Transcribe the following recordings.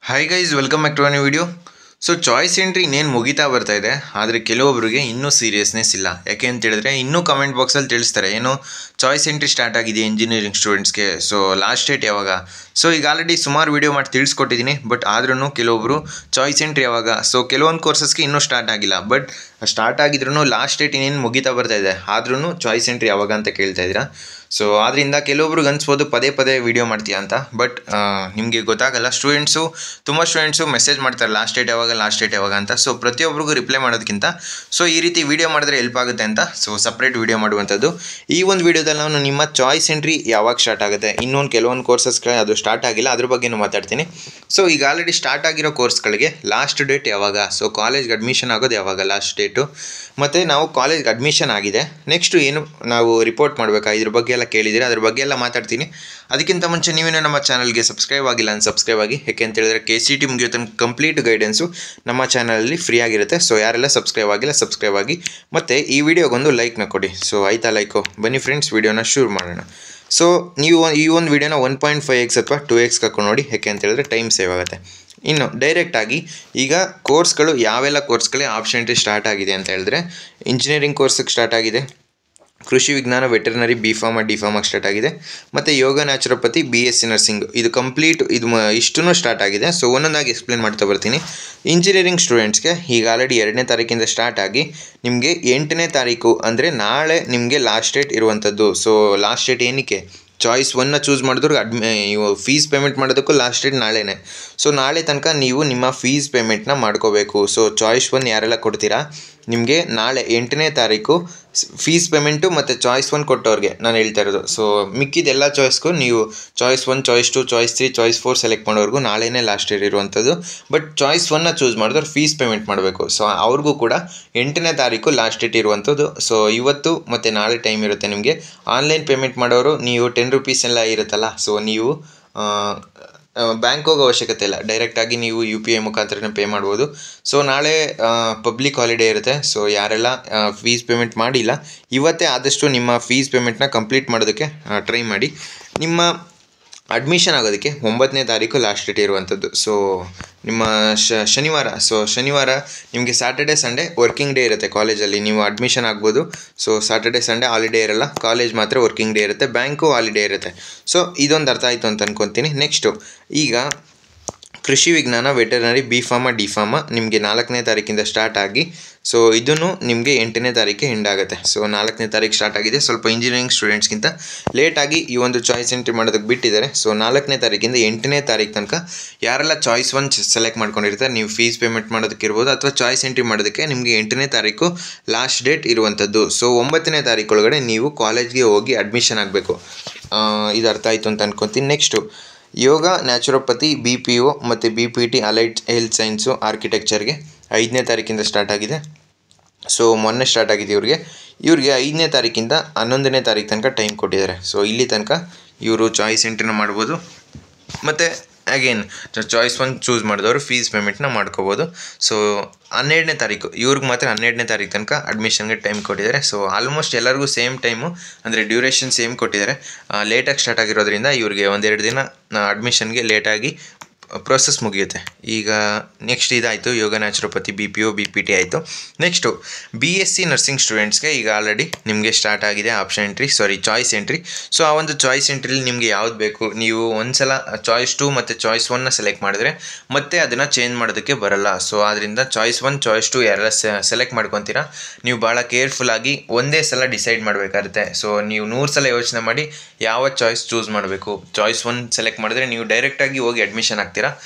Hi guys, welcome back to a new video. So choice entry ಇನ್ನೇನು ಮುಗಿತಾ ಬರ್ತಾ ಇದೆ, ಆದರೆ ಕೆಲವೊಬ್ಬರಿಗೆ ಇನ್ನೂ ಸೀರಿಯಸ್ನೆಸ್ ಇಲ್ಲ. ಯಾಕೆ ಅಂತ ಹೇಳಿದ್ರೆ ಇನ್ನೂ ಕಮೆಂಟ್ ಬಾಕ್ಸಲ್ಲಿ ತಿಳಿಸ್ತಾರೆ ಏನು ಚಾಯ್ಸ್ ಎಂಟ್ರಿ ಸ್ಟಾರ್ಟ್ ಆಗಿದೆ ಇಂಜಿನಿಯರಿಂಗ್ ಸ್ಟೂಡೆಂಟ್ಸ್ಗೆ. ಸೊ ಲಾಸ್ಟ್ ಡೇಟ್ ಯಾವಾಗ? ಸೊ ಈಗ ಆಲ್ರೆಡಿ ಸುಮಾರು ವೀಡಿಯೋ ಮಾಡಿ ತಿಳಿಸ್ಕೊಟ್ಟಿದ್ದೀನಿ, ಬಟ್ ಆದ್ರೂ ಕೆಲವೊಬ್ಬರು ಚಾಯ್ಸ್ ಎಂಟ್ರಿ ಯಾವಾಗ? ಸೊ ಕೆಲವೊಂದು ಕೋರ್ಸಸ್ಗೆ ಇನ್ನೂ ಸ್ಟಾರ್ಟ್ ಆಗಿಲ್ಲ, ಬಟ್ ಸ್ಟಾರ್ಟ್ ಆಗಿದ್ರೂ ಲಾಸ್ಟ್ ಡೇಟ್ ಇನ್ನೇನು ಮುಗಿತಾ ಬರ್ತಾ ಇದೆ, ಆದ್ರೂ ಚಾಯ್ಸ್ ಎಂಟ್ರಿ ಯಾವಾಗ ಅಂತ ಕೇಳ್ತಾ ಇದ್ದೀರಾ. ಸೊ ಆದ್ದರಿಂದ ಕೆಲವೊಬ್ರಿಗೆ ಅನ್ಸ್ಬೋದು ಪದೇ ಪದೇ ವೀಡಿಯೋ ಮಾಡ್ತೀಯಾ ಅಂತ, ಬಟ್ ನಿಮಗೆ ಗೊತ್ತಾಗಲ್ಲ. ತುಂಬ ಸ್ಟೂಡೆಂಟ್ಸು ಮೆಸೇಜ್ ಮಾಡ್ತಾರೆ ಲಾಸ್ಟ್ ಡೇಟ್ ಯಾವಾಗ ಅಂತ. ಸೊ ಪ್ರತಿಯೊಬ್ಬರಿಗೂ ರಿಪ್ಲೈ ಮಾಡೋದಕ್ಕಿಂತ ಸೊ ಈ ರೀತಿ ವೀಡಿಯೋ ಮಾಡಿದ್ರೆ ಹೆಲ್ಪ್ ಆಗುತ್ತೆ ಅಂತ ಸೊ ಸಪ್ರೇಟ್ ವೀಡಿಯೋ ಮಾಡುವಂಥದ್ದು. ಈ ಒಂದು ವೀಡಿಯೋದಲ್ಲಿ ನಾನು ನಿಮ್ಮ ಚಾಯ್ಸ್ ಎಂಟ್ರಿ ಯಾವಾಗ ಸ್ಟಾರ್ಟ್ ಆಗುತ್ತೆ, ಕೆಲವೊಂದು ಕೋರ್ಸಸ್ಗೆ ಅದು ಸ್ಟಾರ್ಟ್ ಆಗಿಲ್ಲ, ಅದ್ರ ಬಗ್ಗೆನೂ ಮಾತಾಡ್ತೀನಿ. ಸೊ ಈಗ ಆಲ್ರೆಡಿ ಸ್ಟಾರ್ಟ್ ಆಗಿರೋ ಕೋರ್ಸ್ಗಳಿಗೆ ಲಾಸ್ಟ್ ಡೇಟ್ ಯಾವಾಗ, ಸೊ ಕಾಲೇಜ್ಗೆ ಅಡ್ಮಿಷನ್ ಆಗೋದು ಯಾವಾಗ ಲಾಸ್ಟ್ ಡೇಟು, ಮತ್ತು ನಾವು ಕಾಲೇಜ್ಗೆ ಅಡ್ಮಿಷನ್ ಆಗಿದೆ ನೆಕ್ಸ್ಟು ಏನು ನಾವು ರಿಪೋರ್ಟ್ ಮಾಡಬೇಕಾ, ಇದ್ರ ಬಗ್ಗೆ ಎಲ್ಲ ಕೇಳಿದ್ದೀರಿ, ಅದ್ರ ಬಗ್ಗೆ ಎಲ್ಲ ಮಾತಾಡ್ತೀನಿ. ಅದಕ್ಕಿಂತ ಮುಂಚೆ ನೀವೇನೋ ನಮ್ಮ ಚಾನಲ್ಗೆ ಸಬ್ಸ್ಕ್ರೈಬ್ ಆಗಿಲ್ಲ ಅಂತ ಸಬ್ಸ್ಕ್ರೈಬ್ ಆಗಿ. ಯಾಕೆ ಅಂತ ಹೇಳಿದ್ರೆ KCET ಮುಗಿಯೋ ತನಕ ಕಂಪ್ಲೀಟ್ ಗೈಡೆನ್ಸು ನಮ್ಮ ಚಾನಲಲ್ಲಿ ಫ್ರೀ ಆಗಿರುತ್ತೆ. ಸೊ ಯಾರೆಲ್ಲ ಸಬ್ಸ್ಕ್ರೈಬ್ ಆಗಿಲ್ಲ ಸಬ್ಸ್ಕ್ರೈಬ್ ಆಗಿ, ಮತ್ತು ಈ ವಿಡಿಯೋಗೊಂದು ಲೈಕ್ನ ಕೊಡಿ. ಸೊ ಆಯಿತಾ ಲೈಕು? ಬನ್ನಿ ಫ್ರೆಂಡ್ಸ್, ವಿಡಿಯೋನ ಶುರು ಮಾಡೋಣ. ಸೊ ನೀವು ಈ ಒಂದು ವಿಡಿಯೋನ 1.5x ಅಥವಾ 2x ಹಾಕೊಂಡು ನೋಡಿ. ಯಾಕೆ ಅಂತ ಹೇಳಿದ್ರೆ ಟೈಮ್ ಸೇವ್ ಆಗುತ್ತೆ. ಇನ್ನು ಡೈರೆಕ್ಟಾಗಿ ಈಗ ಕೋರ್ಸ್ಗಳು ಯಾವೆಲ್ಲ ಕೋರ್ಸ್ಗಳೇ ಆಪ್ಷನ್ ಎಂಟ್ರಿ ಸ್ಟಾರ್ಟ್ ಆಗಿದೆ ಅಂತ ಹೇಳಿದ್ರೆ, ಇಂಜಿನಿಯರಿಂಗ್ ಕೋರ್ಸಿಗೆ ಸ್ಟಾರ್ಟ್ ಆಗಿದೆ, ಕೃಷಿ ವಿಜ್ಞಾನ ವೆಟರ್ನರಿ B.Pharma D.Pharma ಸ್ಟಾರ್ಟ್ ಆಗಿದೆ, ಮತ್ತು ಯೋಗ ನ್ಯಾಚುರೋಪತಿ BSc ನರ್ಸಿಂಗ್ ಇದು ಕಂಪ್ಲೀಟ್ ಇಷ್ಟೂ ಸ್ಟಾರ್ಟ್ ಆಗಿದೆ. ಸೊ ಒಂದೊಂದಾಗಿ ಎಕ್ಸ್ಪ್ಲೇನ್ ಮಾಡ್ತಾ ಬರ್ತೀನಿ. ಇಂಜಿನಿಯರಿಂಗ್ ಸ್ಟೂಡೆಂಟ್ಸ್ಗೆ ಈಗ ಆಲ್ರೆಡಿ 2ನೇ ತಾರೀಕಿಂದ ಸ್ಟಾರ್ಟ್ ಆಗಿ ನಿಮಗೆ 8ನೇ ತಾರೀಕು ಅಂದರೆ ನಾಳೆ ನಿಮಗೆ ಲಾಸ್ಟ್ ಡೇಟ್ ಇರುವಂಥದ್ದು. ಸೊ ಲಾಸ್ಟ್ ಡೇಟ್ ಏನಕ್ಕೆ? ಚಾಯ್ಸ್ 1ನ ಚೂಸ್ ಮಾಡಿದ್ರು ನೀವು ಫೀಸ್ ಪೇಮೆಂಟ್ ಮಾಡೋದಕ್ಕೂ ಲಾಸ್ಟ್ ಡೇಟ್ ನಾಳೆನೇ. ಸೊ ನಾಳೆ ತನಕ ನೀವು ನಿಮ್ಮ ಫೀಸ್ ಪೇಮೆಂಟ್ನ ಮಾಡ್ಕೋಬೇಕು. ಸೊ ಚಾಯ್ಸ್ 1 ಯಾರೆಲ್ಲ ಕೊಡ್ತೀರಾ, ನಿಮಗೆ ನಾಳೆ 8ನೇ ತಾರೀಕು ಫೀಸ್ ಪೇಮೆಂಟು ಮತ್ತು ಚಾಯ್ಸ್ 1 ಕೊಟ್ಟವ್ರಿಗೆ ನಾನು ಹೇಳ್ತಾ ಇರೋದು. ಸೊ ಮಿಕ್ಕಿದೆಲ್ಲ ಚಾಯ್ಸ್ಗೂ ನೀವು choice 1, choice 2, choice 3, choice 4 select ಮಾಡೋರ್ಗೂ ನಾಳೆನೇ ಲಾಸ್ಟ್ ಡೇಟ್ ಇರುವಂಥದ್ದು. ಬಟ್ ಚಾಯ್ಸ್ 1ನ ಚೂಸ್ ಮಾಡಿದವ್ರು ಫೀಸ್ ಪೇಮೆಂಟ್ ಮಾಡಬೇಕು. ಸೊ ಅವ್ರಿಗೂ ಕೂಡ 8ನೇ ತಾರೀಕು ಲಾಸ್ಟ್ ಡೇಟ್ ಇರುವಂಥದ್ದು. ಸೊ ಇವತ್ತು ಮತ್ತು ನಾಳೆ ಟೈಮ್ ಇರುತ್ತೆ ನಿಮಗೆ. ಆನ್ಲೈನ್ ಪೇಮೆಂಟ್ ಮಾಡೋರು ನೀವು 10 ರೂಪೀಸ್ ಎಲ್ಲ ಇರುತ್ತಲ್ಲ, ಸೊ ನೀವು ಬ್ಯಾಂಕ್ ಹೋಗೋ ಅವಶ್ಯಕತೆ ಇಲ್ಲ, ಡೈರೆಕ್ಟಾಗಿ ನೀವು UPI ಮುಖಾಂತರನೇ ಪೇ ಮಾಡ್ಬೋದು. ಸೊ ನಾಳೆ ಪಬ್ಲಿಕ್ ಹಾಲಿಡೇ ಇರುತ್ತೆ. ಸೊ ಯಾರೆಲ್ಲ ಫೀಸ್ ಪೇಮೆಂಟ್ ಮಾಡಿಲ್ಲ ಇವತ್ತೇ ಆದಷ್ಟು ನಿಮ್ಮ ಫೀಸ್ ಪೇಮೆಂಟ್ನ ಕಂಪ್ಲೀಟ್ ಮಾಡೋದಕ್ಕೆ ಟ್ರೈ ಮಾಡಿ. ನಿಮ್ಮ ಅಡ್ಮಿಷನ್ ಆಗೋದಕ್ಕೆ 9ನೇ ತಾರೀಕು ಲಾಸ್ಟ್ ಡೇಟ್ ಇರುವಂಥದ್ದು. ಸೊ ನಿಮ್ಮ ಶನಿವಾರ ನಿಮಗೆ ಸ್ಯಾಟರ್ಡೆ ಸಂಡೇ ವರ್ಕಿಂಗ್ ಡೇ ಇರುತ್ತೆ ಕಾಲೇಜಲ್ಲಿ, ನೀವು ಅಡ್ಮಿಷನ್ ಆಗ್ಬೋದು. ಸೊ ಸ್ಯಾಟರ್ಡೆ ಸಂಡೇ ಹಾಲಿಡೇ ಇರಲ್ಲ, ಕಾಲೇಜ್ ಮಾತ್ರ ವರ್ಕಿಂಗ್ ಡೇ ಇರುತ್ತೆ, ಬ್ಯಾಂಕು ಹಾಲಿಡೇ ಇರುತ್ತೆ. ಸೊ ಇದೊಂದು ಅರ್ಥ ಆಯಿತು ಅಂತ ಅಂದ್ಕೊತೀನಿ. ನೆಕ್ಸ್ಟು ಈಗ ಕೃಷಿ ವಿಜ್ಞಾನ ವೆಟರ್ನರಿ B.Pharma D.Pharma ನಿಮಗೆ 4ನೇ ತಾರೀಕಿಂದ ಸ್ಟಾರ್ಟ್ ಆಗಿ ಸೊ ಇದನ್ನು ನಿಮಗೆ 8ನೇ ತಾರೀಕಿಗೆ ಎಂಡ್ ಆಗುತ್ತೆ. ಸೊ 4ನೇ ತಾರೀಕು ಸ್ಟಾರ್ಟ್ ಆಗಿದೆ. ಸ್ವಲ್ಪ ಇಂಜಿನಿಯರಿಂಗ್ ಸ್ಟೂಡೆಂಟ್ಸ್ಗಿಂತ ಲೇಟಾಗಿ ಈ ಒಂದು ಚಾಯ್ಸ್ ಎಂಟ್ರಿ ಮಾಡೋದಕ್ಕೆ ಬಿಟ್ಟಿದ್ದಾರೆ. ಸೊ 4ನೇ ತಾರೀಕಿಂದ 8ನೇ ತಾರೀಕು ತನಕ ಯಾರೆಲ್ಲ ಚಾಯ್ಸ್ 1 ಸೆಲೆಕ್ಟ್ ಮಾಡ್ಕೊಂಡಿರ್ತಾರೆ, ನೀವು ಫೀಸ್ ಪೇಮೆಂಟ್ ಮಾಡೋದಕ್ಕೆ ಇರ್ಬೋದು ಅಥವಾ ಚಾಯ್ಸ್ ಎಂಟ್ರಿ ಮಾಡೋದಕ್ಕೆ ನಿಮಗೆ 8ನೇ ತಾರೀಕು ಲಾಸ್ಟ್ ಡೇಟ್ ಇರುವಂಥದ್ದು. ಸೊ 9ನೇ ತಾರೀಕು ಒಳಗಡೆ ನೀವು ಕಾಲೇಜ್ಗೆ ಹೋಗಿ ಅಡ್ಮಿಷನ್ ಆಗಬೇಕು. ಇದು ಅರ್ಥ ಆಯಿತು ಅಂತ ಅನ್ಕೊತೀನಿ. ನೆಕ್ಸ್ಟು ಯೋಗ ನ್ಯಾಚುರೋಪತಿ BPO ಮತ್ತು BPT ಅಲೈಡ್ ಹೆಲ್ತ್ ಸೈನ್ಸು ಆರ್ಕಿಟೆಕ್ಚರ್ಗೆ 5ನೇ ತಾರೀಕಿಂದ ಸ್ಟಾರ್ಟ್ ಆಗಿದೆ. ಸೊ ಮೊನ್ನೆ ಸ್ಟಾರ್ಟ್ ಆಗಿದೆ ಇವ್ರಿಗೆ 5ನೇ ತಾರೀಕಿಂದ 11ನೇ ತಾರೀಕು ತನಕ ಟೈಮ್ ಕೊಟ್ಟಿದ್ದಾರೆ. ಸೊ ಇಲ್ಲಿ ತನಕ ಇವರು ಚಾಯ್ಸ್ ಎಂಟ್ರಿನ ಮಾಡ್ಬೋದು, ಮತ್ತು ಅಗೇನ್ ಚಾಯ್ಸ್ 1 ಚೂಸ್ ಮಾಡಿದವರು ಫೀಸ್ ಪೇಮೆಂಟ್ನ ಮಾಡ್ಕೋಬೋದು. ಸೊ 12ನೇ ತಾರೀಕು ಇವ್ರಿಗೆ ಮಾತ್ರ 12ನೇ ತಾರೀಕು ತನಕ ಅಡ್ಮಿಷನ್ಗೆ ಟೈಮ್ ಕೊಟ್ಟಿದ್ದಾರೆ. ಸೊ ಆಲ್ಮೋಸ್ಟ್ ಎಲ್ಲರಿಗೂ ಸೇಮ್ ಟೈಮು, ಅಂದರೆ ಡ್ಯೂರೇಷನ್ ಸೇಮ್ ಕೊಟ್ಟಿದ್ದಾರೆ. ಲೇಟಾಗಿ ಸ್ಟಾರ್ಟ್ ಆಗಿರೋದ್ರಿಂದ ಇವ್ರಿಗೆ 1-2 ದಿನ ಅಡ್ಮಿಷನ್ಗೆ ಲೇಟಾಗಿ ಪ್ರೋಸೆಸ್ ಮುಗಿಯುತ್ತೆ. ಈಗ ನೆಕ್ಸ್ಟ್ ಇದಾಯಿತು, ಯೋಗ ನ್ಯಾಚುರೋಪತಿ BPO BPT ಆಯಿತು. ನೆಕ್ಸ್ಟು BSc ನರ್ಸಿಂಗ್ ಸ್ಟೂಡೆಂಟ್ಸ್ಗೆ ಈಗ ಆಲ್ರೆಡಿ ನಿಮಗೆ ಸ್ಟಾರ್ಟ್ ಆಗಿದೆ ಚಾಯ್ಸ್ ಎಂಟ್ರಿ. ಸೊ ಆ ಒಂದು ಚಾಯ್ಸ್ ಎಂಟ್ರಿಲಿ ನಿಮಗೆ ಯಾವ್ದು ಬೇಕು, ನೀವು ಒಂದ್ಸಲ ಚಾಯ್ಸ್ 2 ಮತ್ತು ಚಾಯ್ಸ್ 1ನ ಸೆಲೆಕ್ಟ್ ಮಾಡಿದ್ರೆ ಮತ್ತೆ ಅದನ್ನು ಚೇಂಜ್ ಮಾಡೋದಕ್ಕೆ ಬರಲ್ಲ. ಸೊ ಆದ್ದರಿಂದ ಚಾಯ್ಸ್ 1 ಚಾಯ್ಸ್ 2 ಯಾರೆಲ್ಲ ಸೆಲೆಕ್ಟ್ ಮಾಡ್ಕೊತೀರಾ, ನೀವು ಭಾಳ ಕೇರ್ಫುಲ್ಲಾಗಿ ಒಂದೇ ಸಲ ಡಿಸೈಡ್ ಮಾಡಬೇಕಾಗುತ್ತೆ. ಸೊ ನೀವು 100 ಸಲ ಯೋಚನೆ ಮಾಡಿ ಯಾವ ಚಾಯ್ಸ್ ಚೂಸ್ ಮಾಡಬೇಕು. ಚಾಯ್ಸ್ 1 ಸೆಲೆಕ್ಟ್ ಮಾಡಿದ್ರೆ ನೀವು ಡೈರೆಕ್ಟಾಗಿ ಹೋಗಿ ಅಡ್ಮಿಷನ್ ಆಗ್ತೀರಾ.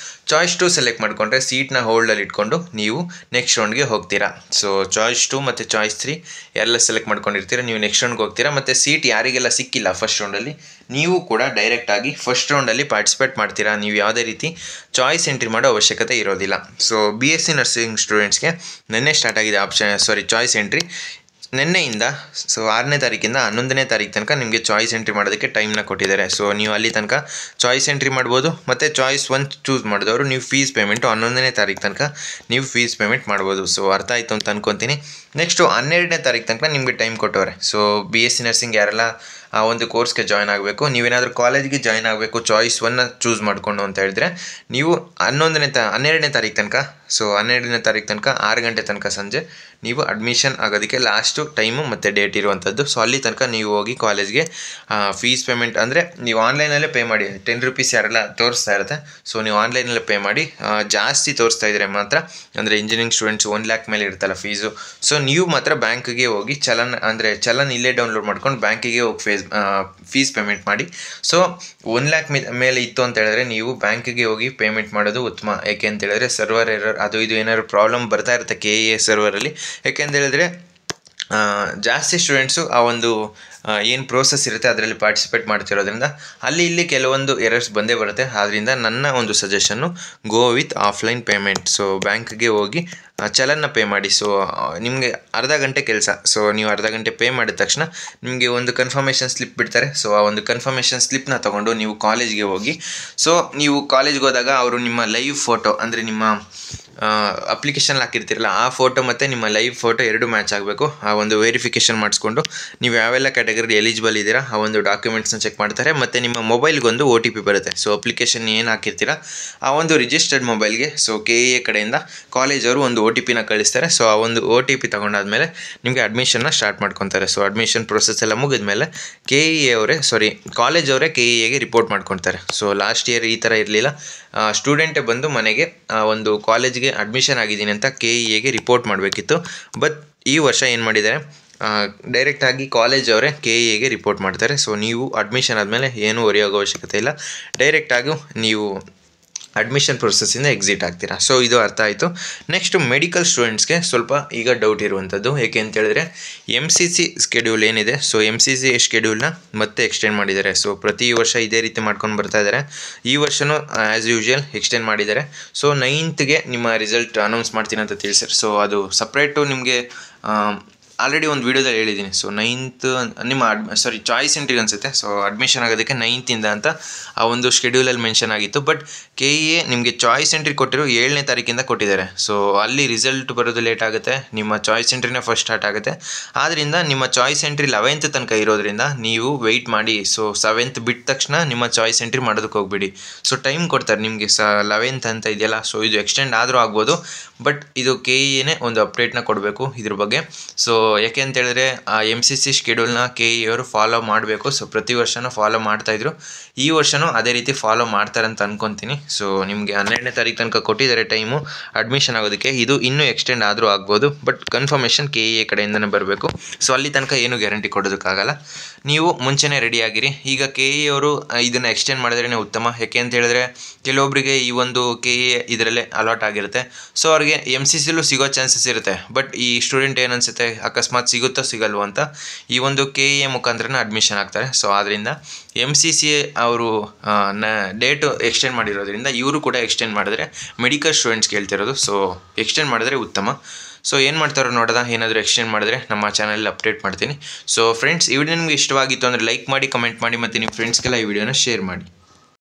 ಚಾಯ್ಸ್ 2 ಸೆಲೆಕ್ಟ್ ಮಾಡಿಕೊಂಡ್ರೆ ಸೀಟ್ನ ಹೋಲ್ಡಲ್ಲಿ ಇಟ್ಕೊಂಡು ನೀವು ನೆಕ್ಸ್ಟ್ ರೌಂಡ್ಗೆ ಹೋಗ್ತೀರಾ. ಸೊ ಚಾಯ್ಸ್ 2 ಮತ್ತು ಚಾಯ್ಸ್ 3 ಎಲ್ಲ ಸೆಲೆಕ್ಟ್ ಮಾಡ್ಕೊಂಡಿರ್ತೀರಾ, ನೀವು ನೆಕ್ಸ್ಟ್ ರೌಂಡ್ಗೆ ಹೋಗ್ತೀರಾ. ಮತ್ತು ಸೀಟ್ ಯಾರಿಗೆಲ್ಲ ಸಿಕ್ಕಿಲ್ಲ ಫಸ್ಟ್ ರೌಂಡಲ್ಲಿ, ನೀವು ಕೂಡ ಡೈರೆಕ್ಟಾಗಿ ಫಸ್ಟ್ ರೌಂಡಲ್ಲಿ ಪಾರ್ಟಿಸಿಪೇಟ್ ಮಾಡ್ತೀರಾ. ನೀವು ಯಾವುದೇ ರೀತಿ ಚಾಯ್ಸ್ ಎಂಟ್ರಿ ಮಾಡೋ ಅವಶ್ಯಕತೆ ಇರೋದಿಲ್ಲ. ಸೊ BSc ನರ್ಸಿಂಗ್ ಸ್ಟೂಡೆಂಟ್ಸ್ಗೆ ನೆನ್ನೆ ಸ್ಟಾರ್ಟ್ ಆಗಿದೆ ಚಾಯ್ಸ್ ಎಂಟ್ರಿ. ನಿನ್ನೆಯಿಂದ ಸೊ 6ನೇ ತಾರೀಕಿಂದ 11ನೇ ತಾರೀಕು ತನಕ ನಿಮಗೆ ಚಾಯ್ಸ್ ಎಂಟ್ರಿ ಮಾಡೋದಕ್ಕೆ ಟೈಮ್ನ ಕೊಟ್ಟಿದ್ದಾರೆ. ಸೊ ನೀವು ಅಲ್ಲಿ ತನಕ ಚಾಯ್ಸ್ ಎಂಟ್ರಿ ಮಾಡ್ಬೋದು. ಮತ್ತು ಚಾಯ್ಸ್ 1 ಚೂಸ್ ಮಾಡಿದವರು ನೀವು ಫೀಸ್ ಪೇಮೆಂಟು 11ನೇ ತಾರೀಕು ತನಕ ನೀವು ಫೀಸ್ ಪೇಮೆಂಟ್ ಮಾಡ್ಬೋದು. ಸೊ ಅರ್ಥ ಆಯಿತು ಅಂತ ಅಂದ್ಕೊತೀನಿ. ನೆಕ್ಸ್ಟು 12ನೇ ತಾರೀಕು ತನಕ ನಿಮಗೆ ಟೈಮ್ ಕೊಟ್ಟವ್ರೆ. ಸೊ BSc ನರ್ಸಿಂಗ್ ಯಾರೆಲ್ಲ ಆ ಒಂದು ಕೋರ್ಸ್ಗೆ ಜಾಯ್ನ್ ಆಗಬೇಕು. ನೀವೇನಾದರೂ ಕಾಲೇಜ್ಗೆ ಜಾಯ್ನ್ ಆಗಬೇಕು ಚಾಯ್ಸ್ 1 ಚೂಸ್ ಮಾಡಿಕೊಂಡು ಅಂತ ಹೇಳಿದ್ರೆ ನೀವು 12ನೇ ತಾರೀಕು ತನಕ, ಸೊ 12ನೇ ತಾರೀಕು ತನಕ 6 ಗಂಟೆ ತನಕ ಸಂಜೆ ನೀವು ಅಡ್ಮಿಷನ್ ಆಗೋದಕ್ಕೆ ಲಾಸ್ಟು ಟೈಮು ಮತ್ತು ಡೇಟ್ ಇರುವಂಥದ್ದು. ಸೊ ಅಲ್ಲಿ ತನಕ ನೀವು ಹೋಗಿ ಕಾಲೇಜ್ಗೆ ಫೀಸ್ ಪೇಮೆಂಟ್ ಅಂದರೆ ನೀವು ಆನ್ಲೈನಲ್ಲೇ ಪೇ ಮಾಡಿ. 10 ರೂಪೀಸ್ ಯಾರೆಲ್ಲ ತೋರಿಸ್ತಾ ಇರುತ್ತೆ, ಸೊ ನೀವು ಆನ್ಲೈನಲ್ಲೇ ಪೇ ಮಾಡಿ. ಜಾಸ್ತಿ ತೋರಿಸ್ತಾ ಇದ್ರೆ ಮಾತ್ರ ಅಂದರೆ ಇಂಜಿನಿಯರಿಂಗ್ ಸ್ಟೂಡೆಂಟ್ಸ್ 1 ಲ್ಯಾಕ್ ಮೇಲೆ ಇರುತ್ತಲ್ಲ ಫೀಸು, ಸೊ ನೀವು ಮಾತ್ರ ಬ್ಯಾಂಕಿಗೆ ಹೋಗಿ ಚಲನ್ ಇಲ್ಲೇ ಡೌನ್ಲೋಡ್ ಮಾಡ್ಕೊಂಡು ಬ್ಯಾಂಕಿಗೆ ಹೋಗಿ ಫೀಸ್ ಪೇಮೆಂಟ್ ಮಾಡಿ. ಸೊ 1 ಲ್ಯಾಕ್ ಮೇಲೆ ಇತ್ತು ಅಂತ ಹೇಳಿದ್ರೆ ನೀವು ಬ್ಯಾಂಕಿಗೆ ಹೋಗಿ ಪೇಮೆಂಟ್ ಮಾಡೋದು ಉತ್ತಮ. ಯಾಕೆ ಅಂತ ಹೇಳಿದ್ರೆ ಸರ್ವರ್ ಎರರ್ ಅದು ಇದು ಏನಾದ್ರು ಪ್ರಾಬ್ಲಮ್ ಬರ್ತಾ ಇರುತ್ತೆ KEA ಸರ್ವರಲ್ಲಿ. ಯಾಕೆಂತ ಹೇಳಿದ್ರೆ ಜಾಸ್ತಿ ಸ್ಟೂಡೆಂಟ್ಸು ಆ ಒಂದು ಏನು ಪ್ರೋಸೆಸ್ ಇರುತ್ತೆ ಅದರಲ್ಲಿ ಪಾರ್ಟಿಸಿಪೇಟ್ ಮಾಡ್ತಿರೋದ್ರಿಂದ ಅಲ್ಲಿ ಇಲ್ಲಿ ಕೆಲವೊಂದು ಎರರ್ಸ್ ಬಂದೇ ಬರುತ್ತೆ. ಆದ್ದರಿಂದ ನನ್ನ ಒಂದು suggestion go with offline payment. So ಬ್ಯಾಂಕ್ಗೆ ಹೋಗಿ ಚಲನ್ನ ಪೇ ಮಾಡಿ. ಸೊ ನಿಮಗೆ ಅರ್ಧ ಗಂಟೆ ಕೆಲಸ. ಸೊ ನೀವು ಅರ್ಧ ಗಂಟೆ ಪೇ ಮಾಡಿದ ತಕ್ಷಣ ನಿಮಗೆ ಒಂದು ಕನ್ಫರ್ಮೇಷನ್ ಸ್ಲಿಪ್ ಬಿಡ್ತಾರೆ. ಸೊ ಆ ಒಂದು ಕನ್ಫರ್ಮೇಷನ್ ಸ್ಲಿಪ್ನ ತೊಗೊಂಡು ನೀವು ಕಾಲೇಜ್ಗೆ ಹೋಗಿ, ಸೊ ನೀವು ಕಾಲೇಜ್ಗೆ ಹೋದಾಗ ಅವರು ನಿಮ್ಮ ಲೈವ್ ಫೋಟೋ ಅಂದರೆ ನಿಮ್ಮ ಅಪ್ಲಿಕೇಶನ್ ಹಾಕಿರ್ತೀರಲ್ಲ ಆ ಫೋಟೋ ಮತ್ತು ನಿಮ್ಮ ಲೈವ್ ಫೋಟೋ 2 ಮ್ಯಾಚ್ ಆಗಬೇಕು. ಆ ಒಂದು ವೆರಿಫಿಕೇಷನ್ ಮಾಡಿಸ್ಕೊಂಡು ನೀವು ಯಾವೆಲ್ಲ ಕ್ಯಾಟಗರಿ ಎಲಿಜಿಬಲ್ ಇದ್ದೀರಾ ಆ ಒಂದು ಡಾಕ್ಯುಮೆಂಟ್ಸ್ನ ಚೆಕ್ ಮಾಡ್ತಾರೆ. ಮತ್ತು ನಿಮ್ಮ ಮೊಬೈಲ್ಗೊಂದು OTP ಬರುತ್ತೆ. ಸೊ ಅಪ್ಲಿಕೇಶನ್ ಏನು ಹಾಕಿರ್ತೀರಾ ಆ ಒಂದು ರಿಜಿಸ್ಟರ್ಡ್ ಮೊಬೈಲ್ಗೆ ಸೊ KEA ಕಡೆಯಿಂದ ಕಾಲೇಜವರು ಒಂದು OTPನ ಕಳಿಸ್ತಾರೆ. ಸೊ ಆ ಒಂದು OTP ತೊಗೊಂಡಾದ್ಮೇಲೆ ನಿಮಗೆ ಅಡ್ಮಿಷನ್ನ ಸ್ಟಾರ್ಟ್ ಮಾಡ್ಕೊತಾರೆ. ಸೊ ಅಡ್ಮಿಷನ್ ಪ್ರೊಸೆಸ್ ಎಲ್ಲ ಮುಗಿದ್ಮೇಲೆ ಕಾಲೇಜವರೇ KEAಗೆ ರಿಪೋರ್ಟ್ ಮಾಡ್ಕೊತಾರೆ. ಸೊ ಲಾಸ್ಟ್ ಇಯರ್ ಈ ಥರ ಇರಲಿಲ್ಲ. ಸ್ಟೂಡೆಂಟೇ ಬಂದು ಮನೆಗೆ ಒಂದು ಕಾಲೇಜ್ಗೆ ಅಡ್ಮಿಷನ್ ಆಗಿದ್ದೀನಿ ಅಂತ KEAಗೆ ರಿಪೋರ್ಟ್ ಮಾಡಬೇಕಿತ್ತು. ಬಟ್ ಈ ವರ್ಷ ಏನು ಮಾಡಿದ್ದಾರೆ, ಡೈರೆಕ್ಟಾಗಿ ಕಾಲೇಜವರೇ KEAಗೆ ರಿಪೋರ್ಟ್ ಮಾಡ್ತಾರೆ. ಸೊ ನೀವು ಅಡ್ಮಿಷನ್ ಆದಮೇಲೆ ಏನೂ ಹೊರೆಯೋಗೋ ಅವಶ್ಯಕತೆ ಇಲ್ಲ. ಡೈರೆಕ್ಟಾಗಿ ನೀವು ಅಡ್ಮಿಷನ್ ಪ್ರೊಸೆಸ್ಸಿಂದ ಎಕ್ಸಿಟ್ ಆಗ್ತೀರಾ. ಸೊ ಇದು ಅರ್ಥ ಆಯಿತು. ನೆಕ್ಸ್ಟು ಮೆಡಿಕಲ್ ಸ್ಟೂಡೆಂಟ್ಸ್ಗೆ ಸ್ವಲ್ಪ ಈಗ ಡೌಟ್ ಇರುವಂಥದ್ದು. ಏಕೆ ಅಂತ ಹೇಳಿದ್ರೆ MCC ಸ್ಕೆಡ್ಯೂಲ್ ಏನಿದೆ, ಸೊ MCC ಸ್ಕೆಡ್ಯೂಲ್ನ ಮತ್ತೆ ಎಕ್ಸ್ಟೆಂಡ್ ಮಾಡಿದ್ದಾರೆ. ಸೊ ಪ್ರತಿ ವರ್ಷ ಇದೇ ರೀತಿ ಮಾಡ್ಕೊಂಡು ಬರ್ತಾ ಇದ್ದಾರೆ. ಈ ವರ್ಷವೂ ಆ್ಯಸ್ ಯೂಶ್ವಲ್ ಎಕ್ಸ್ಟೆಂಡ್ ಮಾಡಿದ್ದಾರೆ. ಸೊ 9th ನಿಮ್ಮ ರಿಸಲ್ಟ್ ಅನೌನ್ಸ್ ಮಾಡ್ತೀನಿ ಅಂತ ತಿಳಿಸ್ತಾರೆ. ಸೊ ಅದು ಸಪ್ರೇಟು ನಿಮಗೆ ಆಲ್ರೆಡಿ ಒಂದು ವೀಡಿಯೋದಲ್ಲಿ ಹೇಳಿದ್ದೀನಿ. ಸೊ 9th ನಿಮ್ಮ ಚಾಯ್ಸ್ ಎಂಟ್ರಿಗೆ ಅನಿಸುತ್ತೆ. ಸೊ ಅಡ್ಮಿಷನ್ ಆಗೋದಕ್ಕೆ 9th ಅಂತ ಆ ಒಂದು ಶೆಡ್ಯೂಲಲ್ಲಿ ಮೆನ್ಷನ್ ಆಗಿತ್ತು. ಬಟ್ KEA ನಿಮಗೆ ಚಾಯ್ಸ್ ಎಂಟ್ರಿ ಕೊಟ್ಟಿರೋ 7ನೇ ತಾರೀಕಿಂದ ಕೊಟ್ಟಿದ್ದಾರೆ. ಸೊ ಅಲ್ಲಿ ರಿಸಲ್ಟ್ ಬರೋದು ಲೇಟ್ ಆಗುತ್ತೆ. ನಿಮ್ಮ ಚಾಯ್ಸ್ ಎಂಟ್ರಿನೇ ಫಸ್ಟ್ ಸ್ಟಾರ್ಟ್ ಆಗುತ್ತೆ. ಆದ್ದರಿಂದ ನಿಮ್ಮ ಚಾಯ್ಸ್ ಎಂಟ್ರಿ 11th ತನಕ ಇರೋದ್ರಿಂದ ನೀವು ವೆಯ್ಟ್ ಮಾಡಿ. ಸೊ 7th ಬಿಟ್ಟ ತಕ್ಷಣ ನಿಮ್ಮ ಚಾಯ್ಸ್ ಎಂಟ್ರಿ ಮಾಡೋದಕ್ಕೆ ಹೋಗ್ಬಿಡಿ. ಸೊ ಟೈಮ್ ಕೊಡ್ತಾರೆ ನಿಮಗೆ 11th ಅಂತ ಇದೆಯಲ್ಲ. ಸೊ ಇದು ಎಕ್ಸ್ಟೆಂಡ್ ಆದರೂ ಆಗ್ಬೋದು. ಬಟ್ ಇದು KEAನೇ ಒಂದು ಅಪ್ಡೇಟ್ನ ಕೊಡಬೇಕು ಇದ್ರ ಬಗ್ಗೆ. ಸೊ ಯಾಕೆ ಅಂತ ಹೇಳಿದ್ರೆ ಆ MCC ಶೆಡ್ಯೂಲ್ನ KEAವರು ಫಾಲೋ ಮಾಡಬೇಕು. ಸೊ ಪ್ರತಿ ವರ್ಷವೂ ಫಾಲೋ ಮಾಡ್ತಾಯಿದ್ರು. ಈ ವರ್ಷವೂ ಅದೇ ರೀತಿ ಫಾಲೋ ಮಾಡ್ತಾರೆ ಅಂತ ಅಂದ್ಕೊತೀನಿ. ಸೊ ನಿಮಗೆ 12ನೇ ತಾರೀಕು ತನಕ ಕೊಟ್ಟಿದ್ದಾರೆ ಟೈಮು ಅಡ್ಮಿಷನ್ ಆಗೋದಕ್ಕೆ. ಇದು ಇನ್ನೂ ಎಕ್ಸ್ಟೆಂಡ್ ಆದರೂ ಆಗ್ಬೋದು. ಬಟ್ ಕನ್ಫರ್ಮೇಷನ್ KEA ಕಡೆಯಿಂದನೇ ಬರಬೇಕು. ಸೊ ಅಲ್ಲಿ ತನಕ ಏನೂ ಗ್ಯಾರಂಟಿ ಕೊಡೋದಕ್ಕಾಗಲ್ಲ. ನೀವು ಮುಂಚೆನೇ ರೆಡಿಯಾಗಿರಿ. ಈಗ KEAವರು ಇದನ್ನು ಎಕ್ಸ್ಟೆಂಡ್ ಮಾಡಿದ್ರೇ ಉತ್ತಮ. ಯಾಕೆ ಅಂತ ಹೇಳಿದ್ರೆ ಕೆಲವೊಬ್ಬರಿಗೆ ಈ ಒಂದು KEA ಇದರಲ್ಲೇ ಅಲಾಟ್ ಆಗಿರುತ್ತೆ. ಸೊ ಅವ್ರಿಗೆ MCCಲೂ ಸಿಗೋ ಚಾನ್ಸಸ್ ಇರುತ್ತೆ. ಬಟ್ ಈ ಸ್ಟೂಡೆಂಟ್ ಏನನ್ಸುತ್ತೆ ಅಕಸ್ಮಾತ್ ಸಿಗುತ್ತೋ ಸಿಗಲ್ವೋ ಅಂತ ಈ ಒಂದು KEA ಮುಖಾಂತರನೇ ಅಡ್ಮಿಷನ್ ಆಗ್ತಾರೆ. ಸೊ ಆದ್ದರಿಂದ MCC ಅವರು ಡೇಟು ಎಕ್ಸ್ಟೆಂಡ್ ಮಾಡಿರೋದ್ರಿಂದ ಇವರು ಕೂಡ ಎಕ್ಸ್ಟೆಂಡ್ ಮಾಡಿದ್ರೆ ಮೆಡಿಕಲ್ ಸ್ಟೂಡೆಂಟ್ಸ್ ಕೇಳ್ತಿರೋದು. ಸೊ ಎಕ್ಸ್ಟೆಂಡ್ ಮಾಡಿದ್ರೆ ಉತ್ತಮ. ಸೊ ಏನು ಮಾಡ್ತಾರೋ ನೋಡೋದ. ಏನಾದರೂ ಎಕ್ಸ್ಟೆಂಡ್ ಮಾಡಿದ್ರೆ ನಮ್ಮ ಚಾನಲಲ್ಲಿ ಅಪ್ಡೇಟ್ ಮಾಡ್ತೀನಿ. ಸೊ ಫ್ರೆಂಡ್ಸ್, ಈ ವಿಡಿಯೋ ನಿಮಗೆ ಇಷ್ಟವಾಗಿತ್ತು ಅಂದರೆ ಲೈಕ್ ಮಾಡಿ, ಕಮೆಂಟ್ ಮಾಡಿ ಮತ್ತು ನಿಮ್ಮ ಫ್ರೆಂಡ್ಸ್ಗೆಲ್ಲ ಈ ವಿಡಿಯೋನ ಶೇರ್ ಮಾಡಿ.